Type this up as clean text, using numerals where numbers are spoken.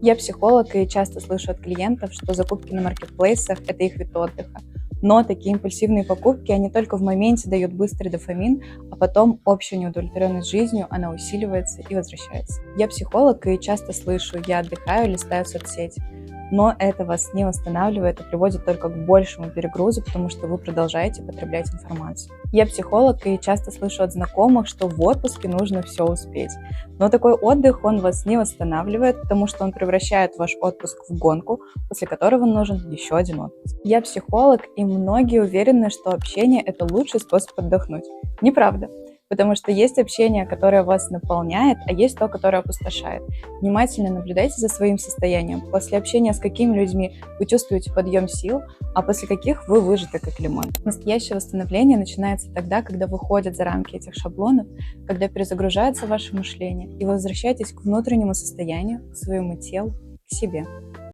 Я психолог и часто слышу от клиентов, что закупки на маркетплейсах– это их вид отдыха. Но такие импульсивные покупки, они только в моменте дают быстрый дофамин, а потом общая неудовлетворенность жизнью, она усиливается и возвращается. Я психолог и часто слышу, я отдыхаю, листаю соцсети. Но это вас не восстанавливает и приводит только к большему перегрузу, потому что вы продолжаете потреблять информацию. Я психолог и часто слышу от знакомых, что в отпуске нужно все успеть. Но такой отдых, он вас не восстанавливает, потому что он превращает ваш отпуск в гонку, после которого нужен еще один отпуск. Я психолог, и многие уверены, что общение– это лучший способ отдохнуть. Неправда. Потому что есть общение, которое вас наполняет, а есть то, которое опустошает. Внимательно наблюдайте за своим состоянием. После общения с какими людьми вы чувствуете подъем сил, а после каких вы выжаты как лимон. Настоящее восстановление начинается тогда, когда выходят за рамки этих шаблонов, когда перезагружается ваше мышление, и вы возвращаетесь к внутреннему состоянию, к своему телу, к себе.